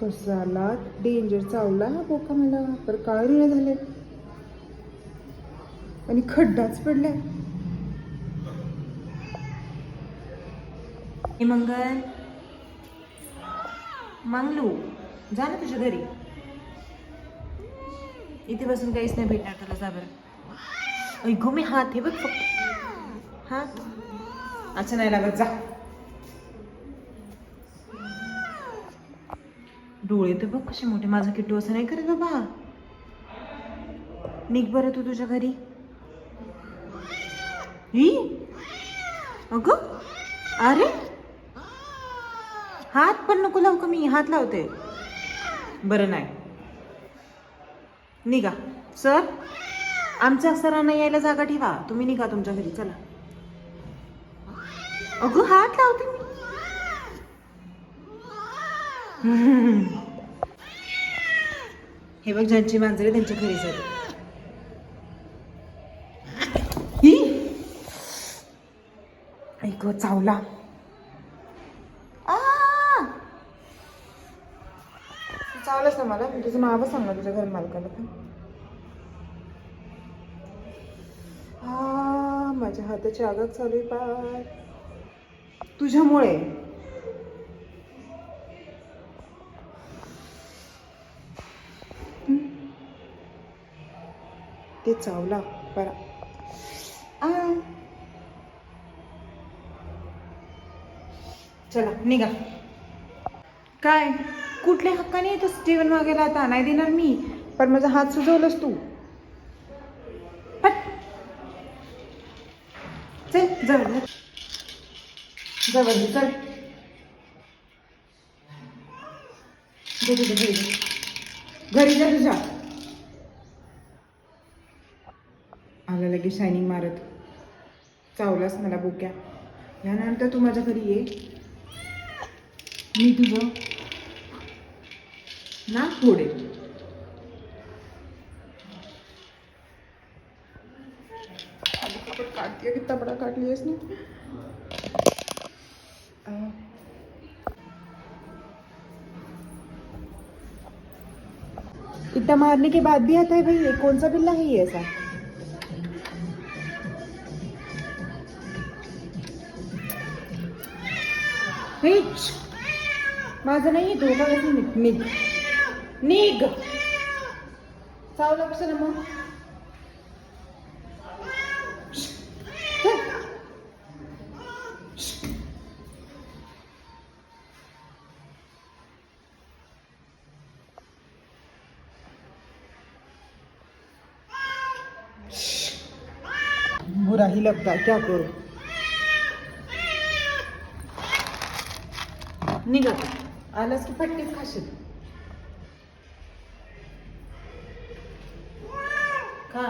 कसाला danger चावला हा बोका मला. पर काळे झाले आणि खड्डाच पडलाय. मंगल मंगलू जा ना तुझ्या घरी. इथे बसून काहीच नाही भेटणार तुला. जा बरं. ऐकू मी हात हे बघ फक्त. हात अच्छा नाही लागत. जा. डोळे तर बघ कसे मोठे. माझा किट्टू असं नाही करत बाबा. निघ बरं तू तुझ्या घरी. ही अगं अरे हात पण नको लावू का? मी हात लावते. बरं नाही. निघा सर. आमच्या सरांना यायला जागा ठेवा. तुम्ही निघा तुमच्या घरी. चला. अगं हात लावते मी. हे बघ ज्यांची मांजरे त्यांच्या घरी जाते. ऐक चावला. चावलंच ना मला. मी तुझं नावच सांगणार तुझ्या घर मालकाला पण. हा माझ्या हाताची आगाग चालू आहे पाय तुझ्यामुळे. ते चावला बरा. चला निघा. काय कुठल्या हक्काने येतो जेवण मागायला? आता नाही देणार मी. पण माझा हात सुजवलंस तू. पट. चल जवळ जवळ चल. घरी जा तुझ्या. आला लगेच शायनिंग मारत. चावलास मला बोक्या. यानंतर तू माझ्या घरी ये. मी तुझं ना फोडे. काटते की तबडा काटली आहेस ना. इतना मारने के बाद भी आता है भाई. ये कौन सा बिल्ला है ये ऐसा? माझं नाही धोका. कसं निघ निघ. चावलं कसं ना मग. बुरा ही लगता है क्या करू. निघा. आलास की पट्टीच खाशील. खा.